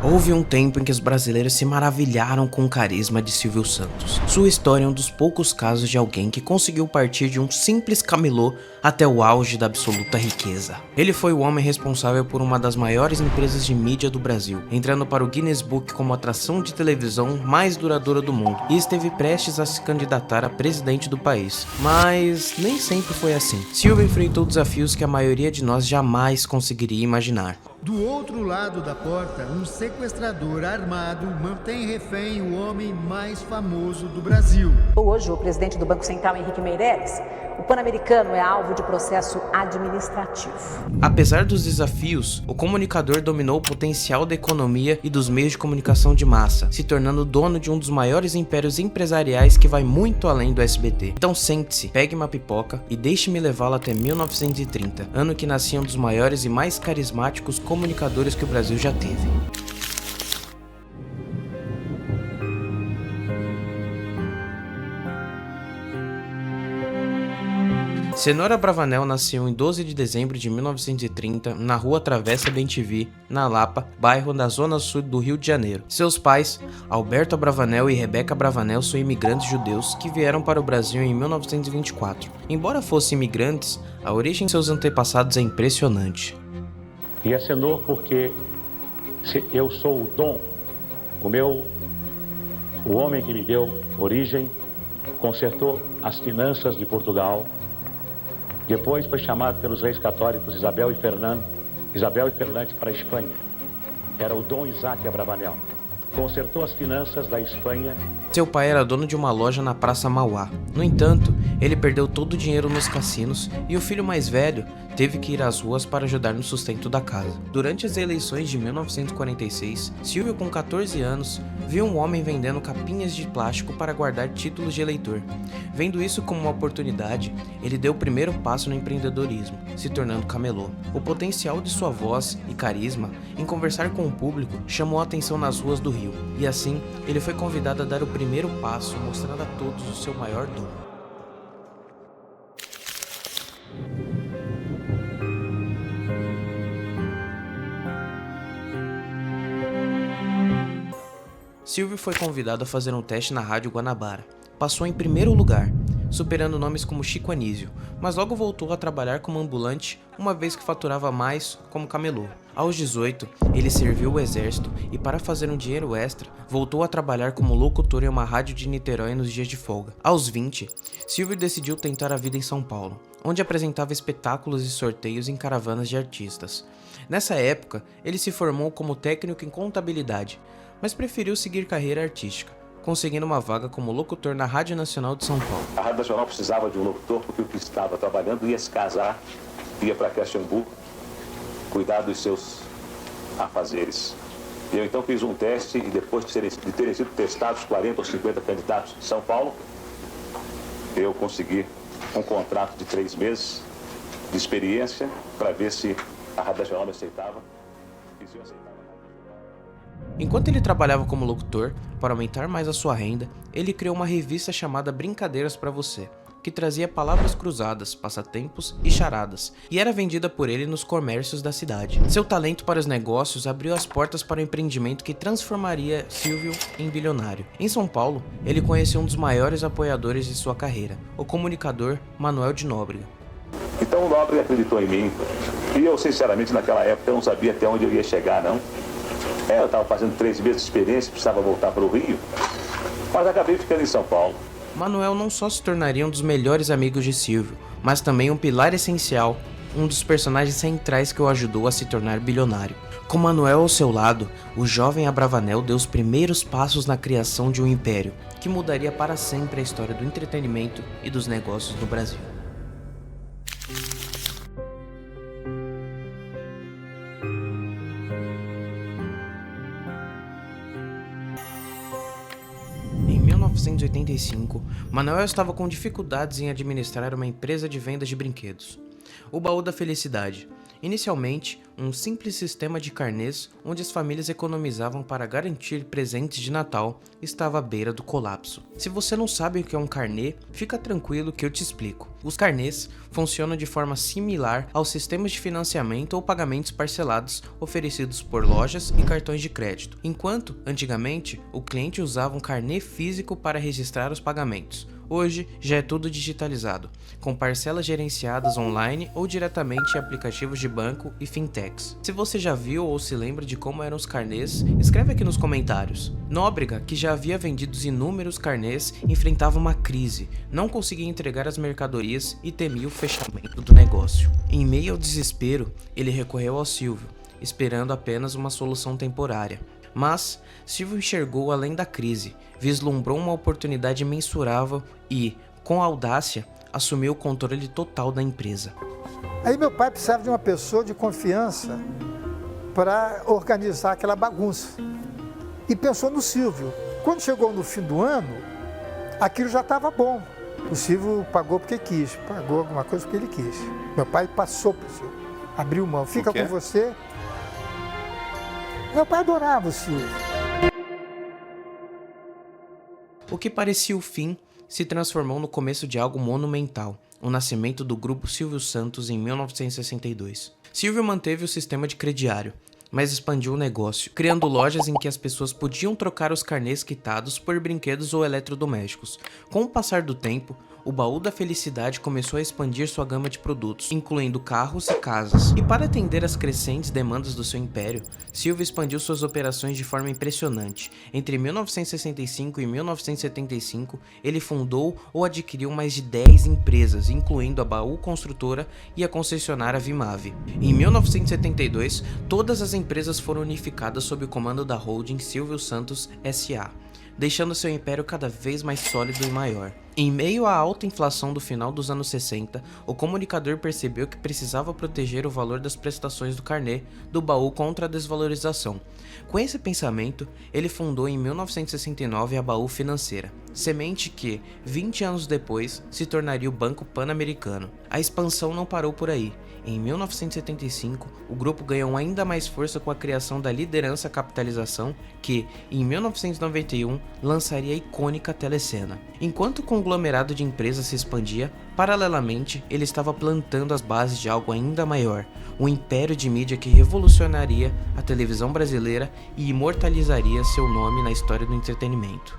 Houve um tempo em que os brasileiros se maravilharam com o carisma de Silvio Santos. Sua história é um dos poucos casos de alguém que conseguiu partir de um simples camelô até o auge da absoluta riqueza. Ele foi o homem responsável por uma das maiores empresas de mídia do Brasil, entrando para o Guinness Book como a atração de televisão mais duradoura do mundo, e esteve prestes a se candidatar a presidente do país. Mas nem sempre foi assim. Silvio enfrentou desafios que a maioria de nós jamais conseguiria imaginar. Do outro lado da porta, um sequestrador armado mantém refém o homem mais famoso do Brasil. Hoje, o presidente do Banco Central, Henrique Meirelles, o Pan-Americano é alvo de processo administrativo. Apesar dos desafios, o comunicador dominou o potencial da economia e dos meios de comunicação de massa, se tornando dono de um dos maiores impérios empresariais que vai muito além do SBT. Então sente-se, pegue uma pipoca e deixe-me levá-lo até 1930, ano que nascia um dos maiores e mais carismáticos comunicadores que o Brasil já teve. Cenoura Bravanel nasceu em 12 de dezembro de 1930 na rua Travessa Bem-TV, na Lapa, bairro da zona sul do Rio de Janeiro. Seus pais, Alberto Abravanel e Rebeca Abravanel, são imigrantes judeus que vieram para o Brasil em 1924. Embora fossem imigrantes, a origem de seus antepassados é impressionante. E acenou porque eu sou o dom, o homem que me deu origem, consertou as finanças de Portugal. Depois foi chamado pelos reis católicos Isabel e Fernando para a Espanha. Era o Dom Isaac Abravanel. Consertou as finanças da Espanha. Seu pai era dono de uma loja na Praça Mauá. No entanto, ele perdeu todo o dinheiro nos cassinos e o filho mais velho teve que ir às ruas para ajudar no sustento da casa. Durante as eleições de 1946, Silvio, com 14 anos, viu um homem vendendo capinhas de plástico para guardar títulos de eleitor. Vendo isso como uma oportunidade, ele deu o primeiro passo no empreendedorismo, se tornando camelô. O potencial de sua voz e carisma em conversar com o público chamou a atenção nas ruas do Rio, e assim ele foi convidado a dar o primeiro passo, mostrando a todos o seu maior dom. Silvio foi convidado a fazer um teste na Rádio Guanabara. Passou em primeiro lugar, superando nomes como Chico Anísio, mas logo voltou a trabalhar como ambulante, uma vez que faturava mais como camelô. Aos 18, ele serviu o exército e, para fazer um dinheiro extra, voltou a trabalhar como locutor em uma rádio de Niterói nos dias de folga. Aos 20, Silvio decidiu tentar a vida em São Paulo, onde apresentava espetáculos e sorteios em caravanas de artistas. Nessa época, ele se formou como técnico em contabilidade, mas preferiu seguir carreira artística, conseguindo uma vaga como locutor na Rádio Nacional de São Paulo. A Rádio Nacional precisava de um locutor porque o que estava trabalhando ia se casar, ia para Caxambu, cuidar dos seus afazeres. Eu então fiz um teste e depois de terem sido testados 40 ou 50 candidatos de São Paulo, eu consegui um contrato de 3 meses de experiência para ver se a Rádio Nacional me aceitava e se eu aceitava. Enquanto ele trabalhava como locutor, para aumentar mais a sua renda, ele criou uma revista chamada Brincadeiras pra Você, que trazia palavras cruzadas, passatempos e charadas, e era vendida por ele nos comércios da cidade. Seu talento para os negócios abriu as portas para o empreendimento que transformaria Silvio em bilionário. Em São Paulo, ele conheceu um dos maiores apoiadores de sua carreira, o comunicador Manuel de Nóbrega. Então o Nóbrega acreditou em mim, e eu sinceramente naquela época não sabia até onde eu ia chegar, não. Eu estava fazendo 3 meses de experiência, precisava voltar para o Rio, mas acabei ficando em São Paulo. Manuel não só se tornaria um dos melhores amigos de Silvio, mas também um pilar essencial, um dos personagens centrais que o ajudou a se tornar bilionário. Com Manuel ao seu lado, o jovem Abravanel deu os primeiros passos na criação de um império, que mudaria para sempre a história do entretenimento e dos negócios no Brasil. Em 1985, Manuel estava com dificuldades em administrar uma empresa de vendas de brinquedos, o Baú da Felicidade, Inicialmente, um simples sistema de carnês onde as famílias economizavam para garantir presentes de Natal estava à beira do colapso. Se você não sabe o que é um carnê, fica tranquilo que eu te explico. Os carnês funcionam de forma similar aos sistemas de financiamento ou pagamentos parcelados oferecidos por lojas e cartões de crédito, enquanto, antigamente, o cliente usava um carnê físico para registrar os pagamentos. Hoje já é tudo digitalizado, com parcelas gerenciadas online ou diretamente em aplicativos de banco e fintechs. Se você já viu ou se lembra de como eram os carnês, escreve aqui nos comentários. Nóbrega, que já havia vendido inúmeros carnês, enfrentava uma crise, não conseguia entregar as mercadorias e temia o fechamento do negócio. Em meio ao desespero, ele recorreu ao Silvio, esperando apenas uma solução temporária. Mas Silvio enxergou além da crise, vislumbrou uma oportunidade mensurável e, com audácia, assumiu o controle total da empresa. Aí meu pai precisava de uma pessoa de confiança para organizar aquela bagunça. E pensou no Silvio. Quando chegou no fim do ano, aquilo já estava bom. O Silvio pagou porque quis, pagou alguma coisa porque ele quis. Meu pai passou para o Silvio, abriu mão, fica com você. Meu pai adorava o Silvio. O que parecia o fim se transformou no começo de algo monumental, o nascimento do Grupo Silvio Santos em 1962. Silvio manteve o sistema de crediário, mas expandiu o negócio, criando lojas em que as pessoas podiam trocar os carnês quitados por brinquedos ou eletrodomésticos. Com o passar do tempo, o Baú da Felicidade começou a expandir sua gama de produtos, incluindo carros e casas. E para atender às crescentes demandas do seu império, Silvio expandiu suas operações de forma impressionante. Entre 1965 e 1975, ele fundou ou adquiriu mais de 10 empresas, incluindo a Baú Construtora e a concessionária Vimave. Em 1972, todas as empresas foram unificadas sob o comando da holding Silvio Santos S.A., deixando seu império cada vez mais sólido e maior. Em meio à alta inflação do final dos anos 60, o comunicador percebeu que precisava proteger o valor das prestações do carnê do baú contra a desvalorização. Com esse pensamento, ele fundou em 1969 a Baú Financeira, semente que, 20 anos depois, se tornaria o Banco Pan-Americano. A expansão não parou por aí. Em 1975, o grupo ganhou ainda mais força com a criação da Liderança Capitalização, que, em 1991, lançaria a icônica Telecena. Enquanto o conglomerado de empresas se expandia, paralelamente, ele estava plantando as bases de algo ainda maior, um império de mídia que revolucionaria a televisão brasileira e imortalizaria seu nome na história do entretenimento.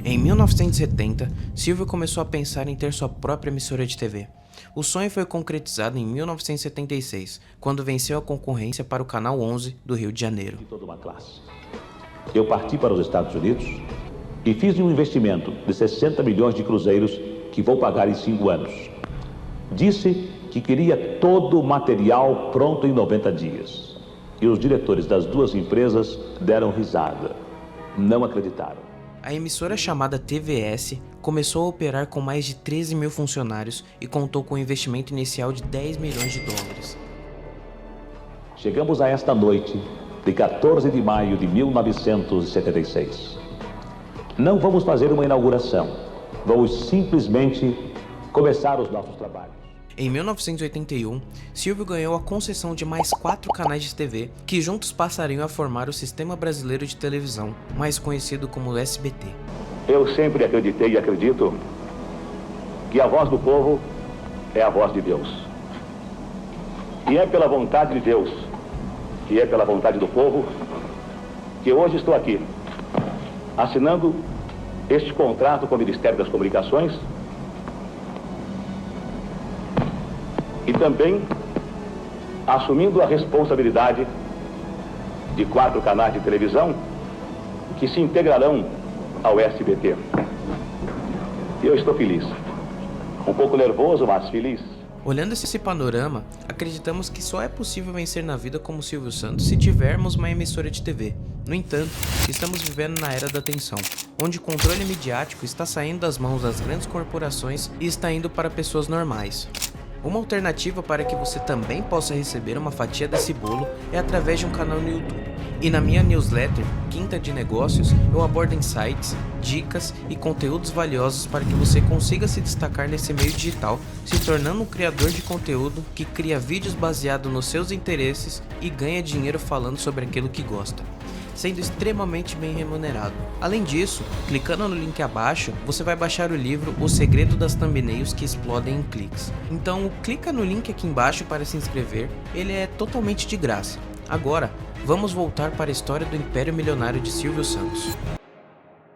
Em 1970, Silvio começou a pensar em ter sua própria emissora de TV. O sonho foi concretizado em 1976, quando venceu a concorrência para o Canal 11 do Rio de Janeiro. De toda uma classe. Eu parti para os Estados Unidos e fiz um investimento de 60 milhões de cruzeiros que vou pagar em 5 anos. Disse que queria todo o material pronto em 90 dias. E os diretores das duas empresas deram risada. Não acreditaram. A emissora chamada TVS começou a operar com mais de 13 mil funcionários e contou com um investimento inicial de 10 milhões de dólares. Chegamos a esta noite de 14 de maio de 1976. Não vamos fazer uma inauguração, vamos simplesmente começar os nossos trabalhos. Em 1981, Silvio ganhou a concessão de mais 4 canais de TV, que juntos passariam a formar o Sistema Brasileiro de Televisão, mais conhecido como SBT. Eu sempre acreditei e acredito que a voz do povo é a voz de Deus. E é pela vontade de Deus, e é pela vontade do povo, que hoje estou aqui, assinando este contrato com o Ministério das Comunicações, e também assumindo a responsabilidade de 4 canais de televisão que se integrarão ao SBT. E eu estou feliz. Um pouco nervoso, mas feliz. Olhando esse panorama, acreditamos que só é possível vencer na vida como Silvio Santos se tivermos uma emissora de TV. No entanto, estamos vivendo na era da atenção, onde o controle midiático está saindo das mãos das grandes corporações e está indo para pessoas normais. Uma alternativa para que você também possa receber uma fatia desse bolo é através de um canal no YouTube. E na minha newsletter, Quinta de Negócios, eu abordo insights, dicas e conteúdos valiosos para que você consiga se destacar nesse meio digital, se tornando um criador de conteúdo que cria vídeos baseados nos seus interesses e ganha dinheiro falando sobre aquilo que gosta, sendo extremamente bem remunerado. Além disso, clicando no link abaixo, você vai baixar o livro O Segredo das Thumbnails que Explodem em Cliques. Então, clica no link aqui embaixo para se inscrever, ele é totalmente de graça. Agora, vamos voltar para a história do império milionário de Silvio Santos.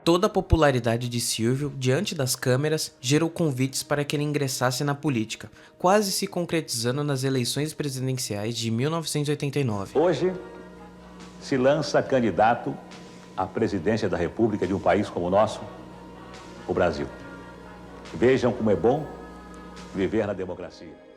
Toda a popularidade de Silvio diante das câmeras gerou convites para que ele ingressasse na política, quase se concretizando nas eleições presidenciais de 1989. Hoje se lança candidato à presidência da República de um país como o nosso, o Brasil. Vejam como é bom viver na democracia.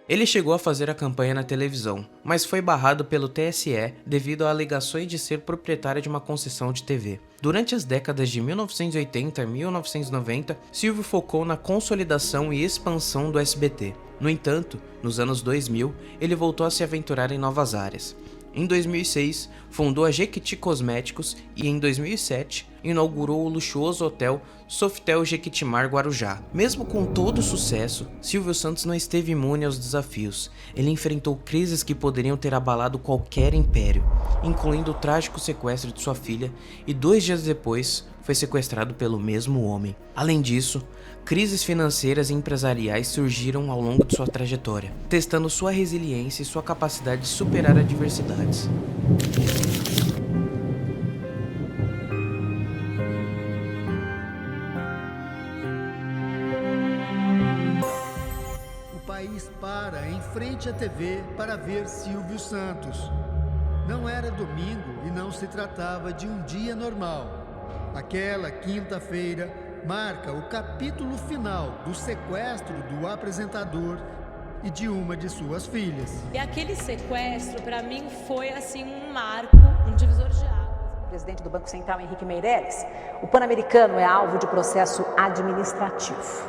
Ele chegou a fazer a campanha na televisão, mas foi barrado pelo TSE devido a alegações de ser proprietário de uma concessão de TV. Durante as décadas de 1980 e 1990, Silvio focou na consolidação e expansão do SBT. No entanto, nos anos 2000, ele voltou a se aventurar em novas áreas. Em 2006, fundou a Jequiti Cosméticos e em 2007, inaugurou o luxuoso hotel Sofitel Jequitimar Guarujá. Mesmo com todo o sucesso, Silvio Santos não esteve imune aos desafios. Ele enfrentou crises que poderiam ter abalado qualquer império, incluindo o trágico sequestro de sua filha, e 2 dias depois, foi sequestrado pelo mesmo homem. Além disso, crises financeiras e empresariais surgiram ao longo de sua trajetória, testando sua resiliência e sua capacidade de superar adversidades. O país para em frente à TV para ver Silvio Santos. Não era domingo e não se tratava de um dia normal. Aquela quinta-feira marca o capítulo final do sequestro do apresentador e de uma de suas filhas. E aquele sequestro, para mim, foi assim um marco, um divisor de águas. O presidente do Banco Central, Henrique Meirelles, o Pan-Americano é alvo de processo administrativo.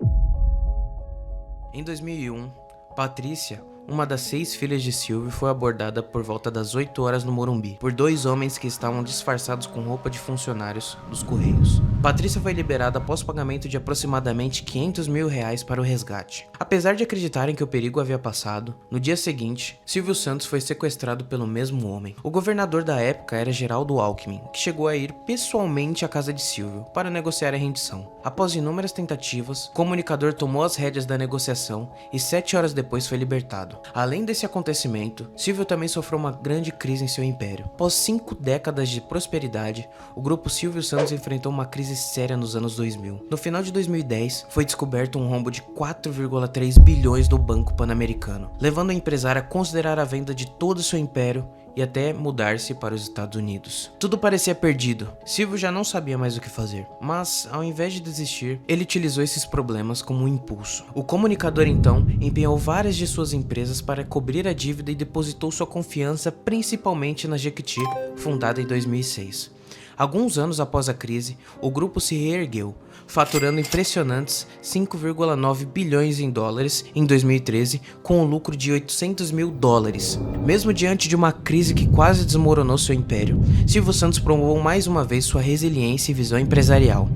Em 2001, Patrícia, uma das 6 filhas de Silvio, foi abordada por volta das 8 horas no Morumbi, por 2 homens que estavam disfarçados com roupa de funcionários dos Correios. Patrícia foi liberada após pagamento de aproximadamente R$500 mil para o resgate. Apesar de acreditarem que o perigo havia passado, no dia seguinte, Silvio Santos foi sequestrado pelo mesmo homem. O governador da época era Geraldo Alckmin, que chegou a ir pessoalmente à casa de Silvio para negociar a rendição. Após inúmeras tentativas, o comunicador tomou as rédeas da negociação e 7 horas depois foi libertado. Além desse acontecimento, Silvio também sofreu uma grande crise em seu império. Após 5 décadas de prosperidade, o grupo Silvio Santos enfrentou uma crise séria nos anos 2000. No final de 2010, foi descoberto um rombo de 4,3 bilhões do Banco Pan-Americano, levando o empresário a considerar a venda de todo o seu império e até mudar-se para os Estados Unidos. Tudo parecia perdido. Silvio já não sabia mais o que fazer, mas ao invés de desistir, ele utilizou esses problemas como um impulso. O comunicador então empenhou várias de suas empresas para cobrir a dívida e depositou sua confiança principalmente na Jequiti, fundada em 2006. Alguns anos após a crise, o grupo se reergueu, faturando impressionantes 5,9 bilhões em dólares em 2013, com um lucro de 800 mil dólares. Mesmo diante de uma crise que quase desmoronou seu império, Silvio Santos provou mais uma vez sua resiliência e visão empresarial.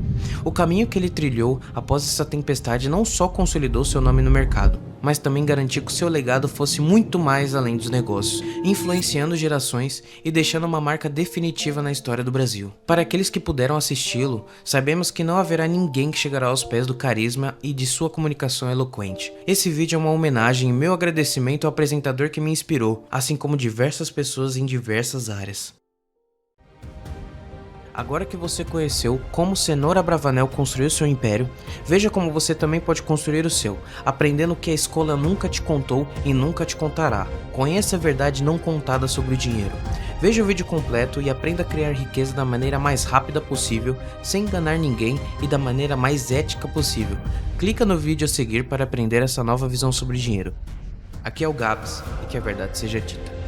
O caminho que ele trilhou após essa tempestade não só consolidou seu nome no mercado, mas também garantiu que seu legado fosse muito mais além dos negócios, influenciando gerações e deixando uma marca definitiva na história do Brasil. Para aqueles que puderam assisti-lo, sabemos que não haverá ninguém que chegará aos pés do carisma e de sua comunicação eloquente. Esse vídeo é uma homenagem e meu agradecimento ao apresentador que me inspirou, assim como diversas pessoas em diversas áreas. Agora que você conheceu como Cenoura Bravanel construiu seu império, veja como você também pode construir o seu, aprendendo o que a escola nunca te contou e nunca te contará. Conheça a verdade não contada sobre o dinheiro. Veja o vídeo completo e aprenda a criar riqueza da maneira mais rápida possível, sem enganar ninguém e da maneira mais ética possível. Clica no vídeo a seguir para aprender essa nova visão sobre dinheiro. Aqui é o Gabs e que a verdade seja dita.